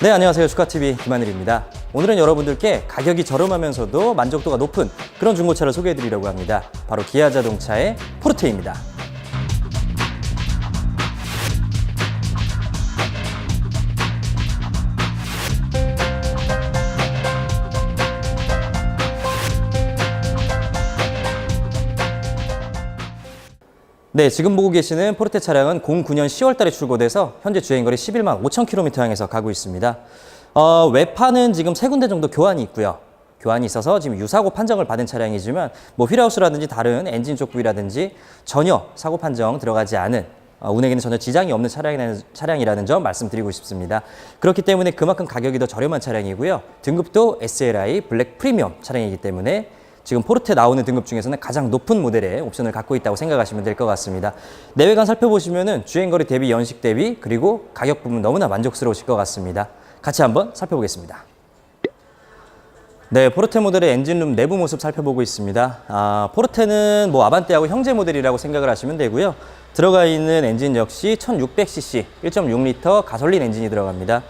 네, 안녕하세요. 슈카TV 김하늘입니다. 오늘은 여러분들께 가격이 저렴하면서도 만족도가 높은 그런 중고차를 소개해드리려고 합니다. 바로 기아자동차의 포르테입니다. 네, 지금 보고 계시는 포르테 차량은 09년 10월 달에 출고돼서 현재 주행거리 11만 5천 km 향해서 가고 있습니다. 외판은 지금 3군데 정도 교환이 있고요. 교환이 있어서 지금 유사고 판정을 받은 차량이지만 휠하우스라든지 다른 엔진 쪽 부위라든지 전혀 사고 판정 들어가지 않은 운행에는 전혀 지장이 없는 차량이라는 점 말씀드리고 싶습니다. 그렇기 때문에 그만큼 가격이 더 저렴한 차량이고요. 등급도 SLI 블랙 프리미엄 차량이기 때문에 지금 포르테 나오는 등급 중에서는 가장 높은 모델의 옵션을 갖고 있다고 생각하시면 될 것 같습니다. 내외관 살펴보시면은 주행거리 대비, 연식 대비, 그리고 가격 부분 너무나 만족스러우실 것 같습니다. 같이 한번 살펴보겠습니다. 네, 포르테 모델의 엔진룸 내부 모습 살펴보고 있습니다. 포르테는 아반떼하고 형제 모델이라고 생각을 하시면 되고요. 들어가 있는 엔진 역시 1600cc, 1.6L 가솔린 엔진이 들어갑니다.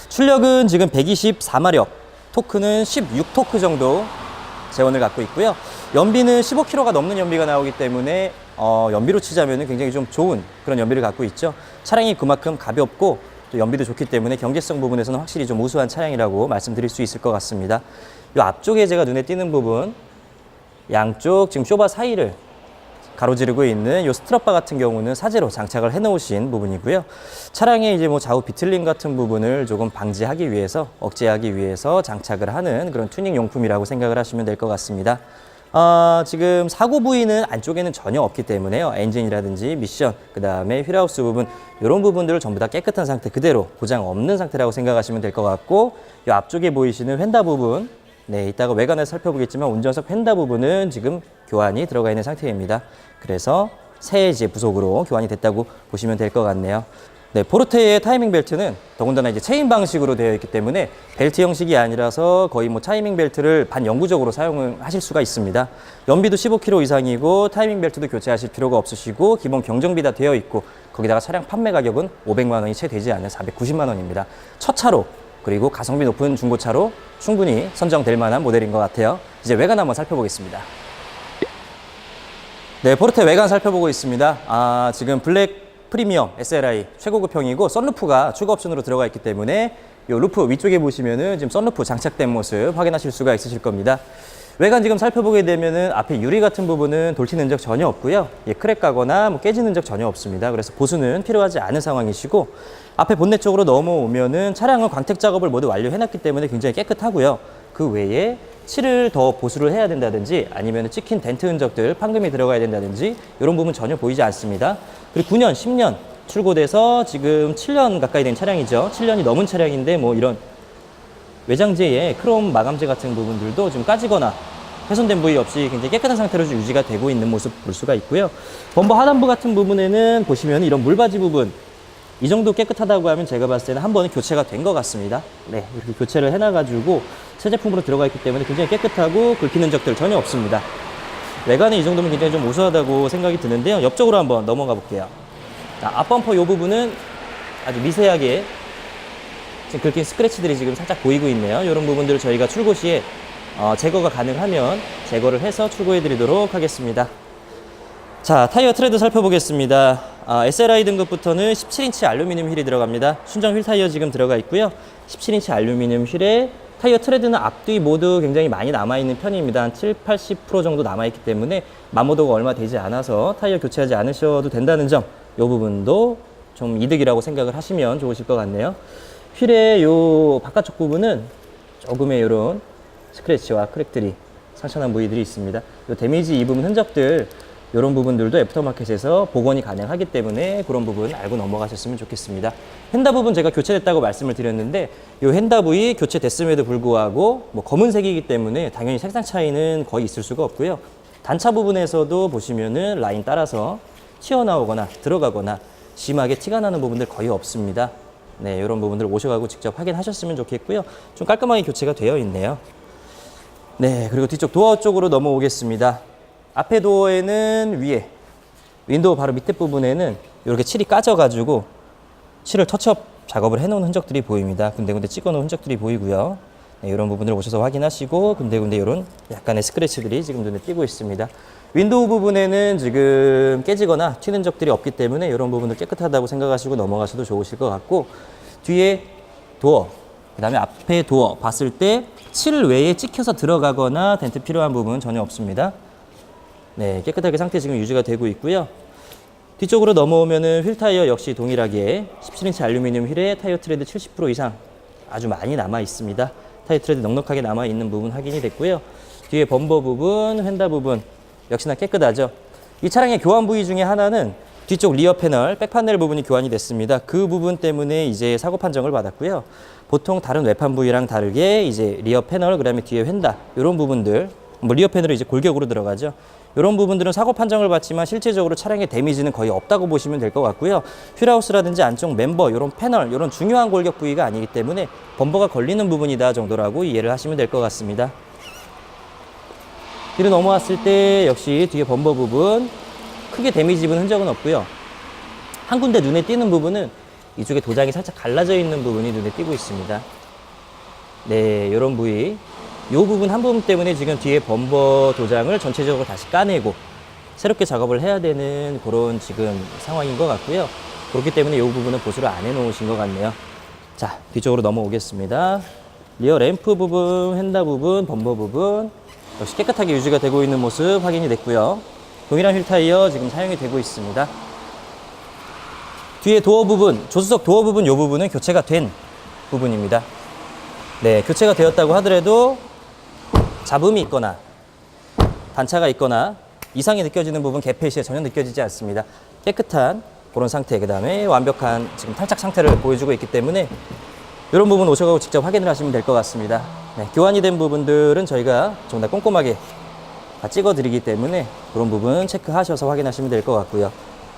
출력은 지금 124마력, 토크는 16토크 정도 재원을 갖고 있고요. 연비는 15km가 넘는 연비가 나오기 때문에 연비로 치자면 굉장히 좀 좋은 그런 연비를 갖고 있죠. 차량이 그만큼 가볍고 또 연비도 좋기 때문에 경제성 부분에서는 확실히 좀 우수한 차량이라고 말씀드릴 수 있을 것 같습니다. 이 앞쪽에 제가 눈에 띄는 부분, 양쪽 지금 쇼바 사이를 가로지르고 있는 이 스트럿바 같은 경우는 사제로 장착을 해 놓으신 부분이고요. 차량의 이제 좌우 비틀림 같은 부분을 조금 방지하기 위해서, 억제하기 위해서 장착을 하는 그런 튜닝 용품이라고 생각을 하시면 될 것 같습니다. 지금 사고 부위는 안쪽에는 전혀 없기 때문에요. 엔진이라든지 미션, 그 다음에 휠하우스 부분, 이런 부분들을 전부 다 깨끗한 상태 그대로 고장 없는 상태라고 생각하시면 될 것 같고, 이 앞쪽에 보이시는 휀다 부분, 네, 이따가 외관에서 살펴보겠지만 운전석 휀다 부분은 지금 교환이 들어가 있는 상태입니다. 그래서 새 이제 부속으로 교환이 됐다고 보시면 될 것 같네요. 네, 포르테의 타이밍 벨트는 더군다나 이제 체인 방식으로 되어 있기 때문에 벨트 형식이 아니라서 거의 타이밍 벨트를 반영구적으로 사용을 하실 수가 있습니다. 연비도 15km 이상이고 타이밍 벨트도 교체하실 필요가 없으시고 기본 경정비 다 되어 있고 거기다가 차량 판매 가격은 500만 원이 채 되지 않은 490만 원입니다. 첫 차로 그리고 가성비 높은 중고차로 충분히 선정될 만한 모델인 것 같아요. 이제 외관 한번 살펴보겠습니다. 네, 포르테 외관 살펴보고 있습니다. 지금 블랙 프리미엄 SLI 최고급형이고 썬루프가 추가 옵션으로 들어가 있기 때문에 이 루프 위쪽에 보시면은 지금 썬루프 장착된 모습 확인하실 수가 있으실 겁니다. 외관 지금 살펴보게 되면은 앞에 유리 같은 부분은 돌친 흔적 전혀 없고요. 크랙 가거나 깨진 흔적 전혀 없습니다. 그래서 보수는 필요하지 않은 상황이시고 앞에 본넷 쪽으로 넘어오면은 차량은 광택 작업을 모두 완료해놨기 때문에 굉장히 깨끗하고요. 그 외에 칠을 더 보수를 해야 된다든지 아니면 찍힌 덴트 흔적들, 판금이 들어가야 된다든지 이런 부분 전혀 보이지 않습니다. 그리고 9년, 10년 출고돼서 지금 7년 가까이 된 차량이죠. 7년이 넘은 차량인데 이런 외장재의 크롬 마감재 같은 부분들도 좀 까지거나 훼손된 부위 없이 굉장히 깨끗한 상태로 유지가 되고 있는 모습 볼 수가 있고요. 범버 하단부 같은 부분에는 보시면 이런 물바지 부분 이 정도 깨끗하다고 하면 제가 봤을 때는 한 번은 교체가 된 것 같습니다. 네, 이렇게 교체를 해놔가지고 새 제품으로 들어가 있기 때문에 굉장히 깨끗하고 긁히는 적들 전혀 없습니다. 외관이 이 정도면 굉장히 좀 우수하다고 생각이 드는데요. 옆쪽으로 한번 넘어가 볼게요. 앞범퍼 이 부분은 아주 미세하게 지금 긁힌 스크래치들이 지금 살짝 보이고 있네요. 이런 부분들을 저희가 출고 시에 제거가 가능하면 제거를 해서 출고해 드리도록 하겠습니다. 자, 타이어 트레드 살펴보겠습니다. SLI 등급부터는 17인치 알루미늄 휠이 들어갑니다. 순정 휠 타이어 지금 들어가 있고요. 17인치 알루미늄 휠에 타이어 트레드는 앞뒤 모두 굉장히 많이 남아있는 편입니다. 한 7, 80% 정도 남아있기 때문에 마모도가 얼마 되지 않아서 타이어 교체하지 않으셔도 된다는 점, 이 부분도 좀 이득이라고 생각을 하시면 좋으실 것 같네요. 휠의 요 바깥쪽 부분은 조금의 이런 스크래치와 크랙들이 상처난 부위들이 있습니다. 요 데미지 입은 흔적들 이런 부분들도 애프터마켓에서 복원이 가능하기 때문에 그런 부분 알고 넘어가셨으면 좋겠습니다. 휀다 부분 제가 교체됐다고 말씀을 드렸는데 이 휀다 부위 교체됐음에도 불구하고 검은색이기 때문에 당연히 색상 차이는 거의 있을 수가 없고요. 단차 부분에서도 보시면은 라인 따라서 튀어나오거나 들어가거나 심하게 티가 나는 부분들 거의 없습니다. 네, 이런 부분들 오셔가지고 직접 확인하셨으면 좋겠고요. 좀 깔끔하게 교체가 되어 있네요. 네, 그리고 뒤쪽 도어 쪽으로 넘어오겠습니다. 앞에 도어에는 위에 윈도우 바로 밑에 부분에는 이렇게 칠이 까져가지고 칠을 터치업 작업을 해놓은 흔적들이 보입니다. 군데군데 찍어놓은 흔적들이 보이고요. 네, 이런 부분을 오셔서 확인하시고 군데군데 이런 약간의 스크래치들이 지금 눈에 띄고 있습니다. 윈도우 부분에는 지금 깨지거나 튀는 흔적들이 없기 때문에 이런 부분을 깨끗하다고 생각하시고 넘어가셔도 좋으실 것 같고, 뒤에 도어, 그 다음에 앞에 도어 봤을 때 실외에 찍혀서 들어가거나 덴트 필요한 부분 전혀 없습니다. 네, 깨끗하게 상태 지금 유지가 되고 있고요. 뒤쪽으로 넘어오면은 휠 타이어 역시 동일하게 17인치 알루미늄 휠에 타이어 트레드 70% 이상 아주 많이 남아 있습니다. 타이어 트레드 넉넉하게 남아 있는 부분 확인이 됐고요. 뒤에 범버 부분, 휀다 부분 역시나 깨끗하죠. 이 차량의 교환 부위 중에 하나는 뒤쪽 리어 패널, 백 판넬 부분이 교환이 됐습니다. 그 부분 때문에 이제 사고 판정을 받았고요. 보통 다른 외판 부위랑 다르게 이제 리어 패널, 그다음에 뒤에 휀다 이런 부분들, 뭐 리어 패널이 이제 골격으로 들어가죠. 이런 부분들은 사고 판정을 받지만 실제적으로 차량의 데미지는 거의 없다고 보시면 될 것 같고요. 휠하우스라든지 안쪽 멤버, 이런 패널, 이런 중요한 골격 부위가 아니기 때문에 범버가 걸리는 부분이다 정도라고 이해를 하시면 될 것 같습니다. 뒤로 넘어왔을 때 역시 뒤에 범버 부분 크게 데미지 입은 흔적은 없고요. 한 군데 눈에 띄는 부분은 이쪽에 도장이 살짝 갈라져 있는 부분이 눈에 띄고 있습니다. 네, 이런 부위. 이 부분 한 부분 때문에 지금 뒤에 범버 도장을 전체적으로 다시 까내고 새롭게 작업을 해야 되는 그런 지금 상황인 것 같고요. 그렇기 때문에 이 부분은 보수를 안 해놓으신 것 같네요. 자, 뒤쪽으로 넘어오겠습니다. 리어 램프 부분, 휀다 부분, 범버 부분 역시 깨끗하게 유지가 되고 있는 모습 확인이 됐고요. 동일한 휠 타이어 지금 사용이 되고 있습니다. 뒤에 도어 부분, 조수석 도어 부분, 이 부분은 교체가 된 부분입니다. 네, 교체가 되었다고 하더라도 잡음이 있거나 단차가 있거나 이상이 느껴지는 부분 개폐 시에 전혀 느껴지지 않습니다. 깨끗한 그런 상태, 그 다음에 완벽한 지금 탈착 상태를 보여주고 있기 때문에 이런 부분 오셔가지고 직접 확인을 하시면 될 것 같습니다. 네, 교환이 된 부분들은 저희가 좀 더 꼼꼼하게 다 찍어 드리기 때문에 그런 부분 체크하셔서 확인하시면 될 것 같고요.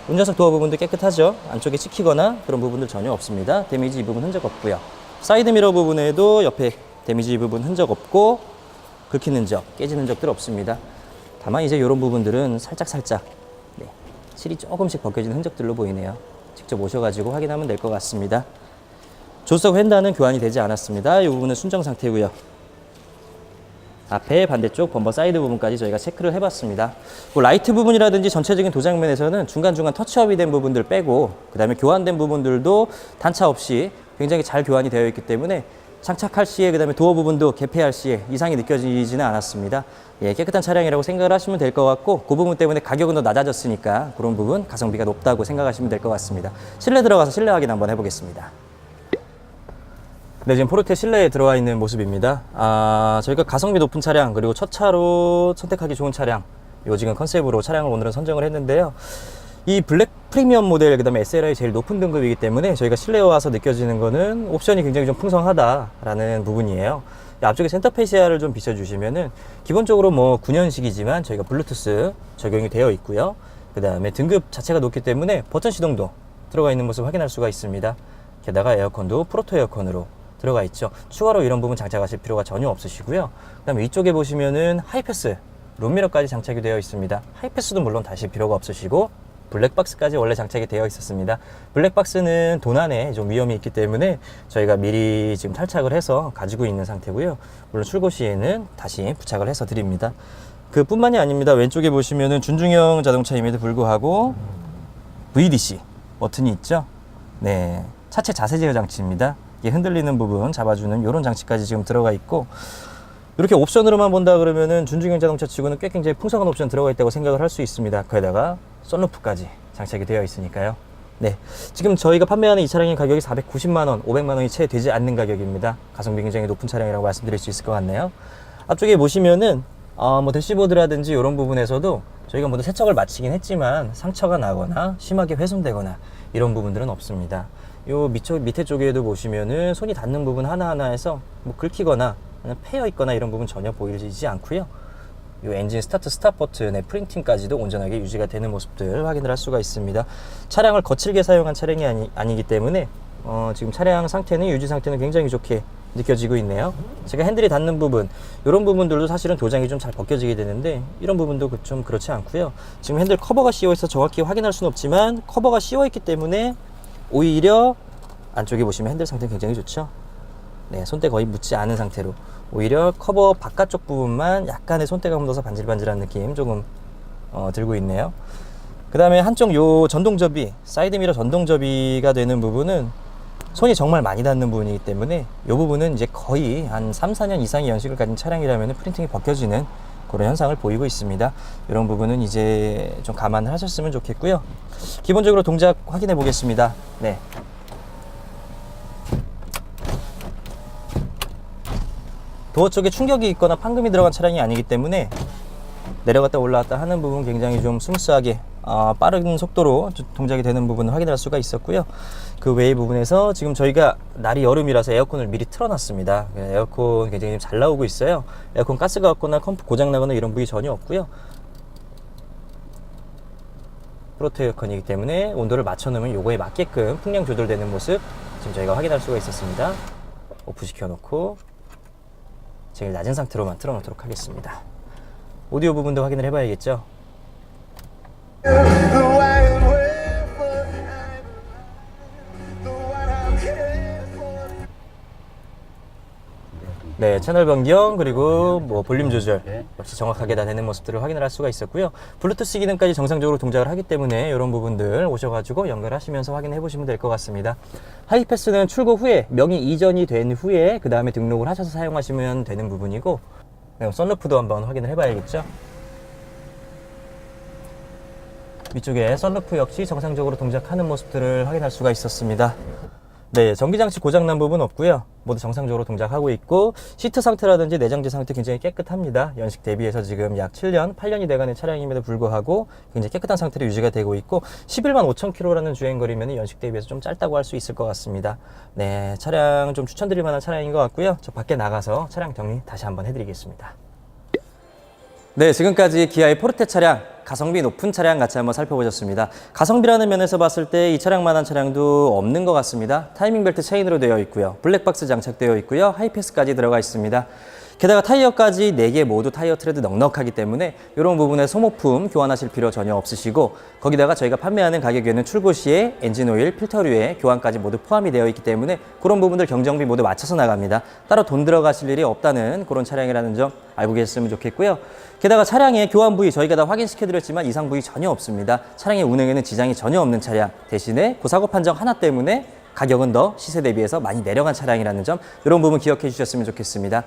운전석 도어 부분도 깨끗하죠. 안쪽에 찍히거나 그런 부분들 전혀 없습니다. 데미지 이 부분 흔적 없고요. 사이드 미러 부분에도 옆에 데미지 이 부분 흔적 없고 긁힌 흔적, 깨진 흔적들 없습니다. 다만 이제 이런 부분들은 살짝 네, 실이 조금씩 벗겨진 흔적들로 보이네요. 직접 오셔가지고 확인하면 될 것 같습니다. 조수석 휀다는 교환이 되지 않았습니다. 이 부분은 순정 상태고요. 앞에 반대쪽 범버 사이드 부분까지 저희가 체크를 해봤습니다. 뭐 라이트 부분이라든지 전체적인 도장면에서는 중간중간 터치업이 된 부분들 빼고 그 다음에 교환된 부분들도 단차 없이 굉장히 잘 교환이 되어 있기 때문에 장착할 시에 그 다음에 도어 부분도 개폐할 시에 이상이 느껴지지는 않았습니다. 예, 깨끗한 차량이라고 생각을 하시면 될 것 같고 그 부분 때문에 가격은 더 낮아졌으니까 그런 부분 가성비가 높다고 생각하시면 될 것 같습니다. 실내 들어가서 실내 확인 한번 해보겠습니다. 네, 지금 포르테 실내에 들어와 있는 모습입니다. 저희가 가성비 높은 차량 그리고 첫 차로 선택하기 좋은 차량 요 지금 컨셉으로 차량을 오늘은 선정을 했는데요. 이 블랙 프리미엄 모델 그다음에 SLI 제일 높은 등급이기 때문에 저희가 실내에 와서 느껴지는 거는 옵션이 굉장히 좀 풍성하다라는 부분이에요. 앞쪽에 센터 페시아를 좀 비춰주시면은 기본적으로 뭐 9년식이지만 저희가 블루투스 적용이 되어 있고요. 그 다음에 등급 자체가 높기 때문에 버튼 시동도 들어가 있는 모습 확인할 수가 있습니다. 게다가 에어컨도 프로토 에어컨으로 들어가 있죠. 추가로 이런 부분 장착하실 필요가 전혀 없으시고요. 그 다음에 이쪽에 보시면은 하이패스 룸미러까지 장착이 되어 있습니다. 하이패스도 물론 다실 필요가 없으시고 블랙박스까지 원래 장착이 되어 있었습니다. 블랙박스는 도난에 좀 위험이 있기 때문에 저희가 미리 지금 탈착을 해서 가지고 있는 상태고요. 물론 출고 시에는 다시 부착을 해서 드립니다. 그뿐만이 아닙니다. 왼쪽에 보시면은 준중형 자동차임에도 불구하고 VDC 버튼이 있죠. 네, 차체 자세 제어 장치입니다. 이게 흔들리는 부분 잡아주는 이런 장치까지 지금 들어가 있고, 이렇게 옵션으로만 본다 그러면은 준중형 자동차 치고는 꽤 굉장히 풍성한 옵션 들어가 있다고 생각을 할 수 있습니다. 거기다가 썬루프까지 장착이 되어 있으니까요. 네, 지금 저희가 판매하는 이 차량의 가격이 490만 원, 500만 원이 채 되지 않는 가격입니다. 가성비 굉장히 높은 차량이라고 말씀드릴 수 있을 것 같네요. 앞쪽에 보시면은 뭐 대시보드라든지 이런 부분에서도 저희가 모두 세척을 마치긴 했지만 상처가 나거나 심하게 훼손되거나 이런 부분들은 없습니다. 요 밑에 쪽에도 보시면은 손이 닿는 부분 하나하나에서 뭐 긁히거나 패여 있거나 이런 부분 전혀 보이지 않고요. 이 엔진 스타트 스탑 버튼의 프린팅까지도 온전하게 유지가 되는 모습들 확인을 할 수가 있습니다. 차량을 거칠게 사용한 차량이 아니기 때문에 지금 차량 상태는 유지 상태는 굉장히 좋게 느껴지고 있네요. 제가 핸들이 닿는 부분 이런 부분들도 사실은 도장이 좀 잘 벗겨지게 되는데 이런 부분도 좀 그렇지 않고요. 지금 핸들 커버가 씌워 있어 정확히 확인할 수는 없지만 커버가 씌워 있기 때문에 오히려 안쪽에 보시면 핸들 상태 굉장히 좋죠. 네, 손때 거의 묻지 않은 상태로 오히려 커버 바깥쪽 부분만 약간의 손때가 묻어서 반질반질한 느낌 조금 들고 있네요. 그 다음에 한쪽 요 전동접이, 사이드미러 전동접이가 되는 부분은 손이 정말 많이 닿는 부분이기 때문에 이 부분은 이제 거의 한 3, 4년 이상의 연식을 가진 차량이라면 프린팅이 벗겨지는 그런 현상을 보이고 있습니다. 이런 부분은 이제 좀 감안을 하셨으면 좋겠고요. 기본적으로 동작 확인해 보겠습니다. 네. 도어 쪽에 충격이 있거나 판금이 들어간 차량이 아니기 때문에 내려갔다 올라갔다 하는 부분 굉장히 좀 스무스하게 빠른 속도로 동작이 되는 부분을 확인할 수가 있었고요. 그 외의 부분에서 지금 저희가 날이 여름이라서 에어컨을 미리 틀어놨습니다. 에어컨 굉장히 잘 나오고 있어요. 에어컨 가스가 왔거나 컴프 고장나거나 이런 부위 전혀 없고요. 프로토 에어컨이기 때문에 온도를 맞춰놓으면 요거에 맞게끔 풍량 조절되는 모습 지금 저희가 확인할 수가 있었습니다. 오프 시켜놓고 제일 낮은 상태로만 틀어놓도록 하겠습니다. 오디오 부분도 확인을 해봐야겠죠. 네, 채널 변경 그리고 뭐 볼륨 조절 역시 정확하게 다 되는 모습들을 확인을 할 수가 있었고요. 블루투스 기능까지 정상적으로 동작을 하기 때문에 이런 부분들 오셔가지고 연결하시면서 확인해 보시면 될 것 같습니다. 하이패스는 출고 후에 명의 이전이 된 후에 그 다음에 등록을 하셔서 사용하시면 되는 부분이고, 네, 썬루프도 한번 확인을 해봐야겠죠. 위쪽에 썬루프 역시 정상적으로 동작하는 모습들을 확인할 수가 있었습니다. 네, 전기장치 고장난 부분 없고요. 모두 정상적으로 동작하고 있고, 시트 상태라든지 내장재 상태 굉장히 깨끗합니다. 연식 대비해서 지금 약 7년, 8년이 돼가는 차량임에도 불구하고 굉장히 깨끗한 상태로 유지가 되고 있고, 11만 5천 킬로라는 주행거리면 연식 대비해서 좀 짧다고 할 수 있을 것 같습니다. 네, 차량 좀 추천드릴 만한 차량인 것 같고요. 저 밖에 나가서 차량 정리 다시 한번 해드리겠습니다. 네, 지금까지 기아의 포르테 차량, 가성비 높은 차량 같이 한번 살펴보셨습니다. 가성비라는 면에서 봤을 때 이 차량만한 차량도 없는 것 같습니다. 타이밍 벨트 체인으로 되어 있고요. 블랙박스 장착되어 있고요. 하이패스까지 들어가 있습니다. 게다가 타이어까지 4개 모두 타이어 트레드 넉넉하기 때문에 이런 부분에 소모품 교환하실 필요 전혀 없으시고, 거기다가 저희가 판매하는 가격에는 출고 시에 엔진오일, 필터류에 교환까지 모두 포함이 되어 있기 때문에 그런 부분들 경정비 모두 맞춰서 나갑니다. 따로 돈 들어가실 일이 없다는 그런 차량이라는 점 알고 계셨으면 좋겠고요. 게다가 차량의 교환 부위 저희가 다 확인시켜 드렸지만 이상 부위 전혀 없습니다. 차량의 운행에는 지장이 전혀 없는 차량, 대신에 고사고 판정 하나 때문에 가격은 더 시세 대비해서 많이 내려간 차량이라는 점, 이런 부분 기억해 주셨으면 좋겠습니다.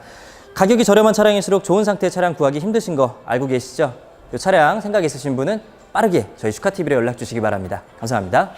가격이 저렴한 차량일수록 좋은 상태의 차량 구하기 힘드신 거 알고 계시죠? 이 차량 생각 있으신 분은 빠르게 저희 슈카TV로 연락 주시기 바랍니다. 감사합니다.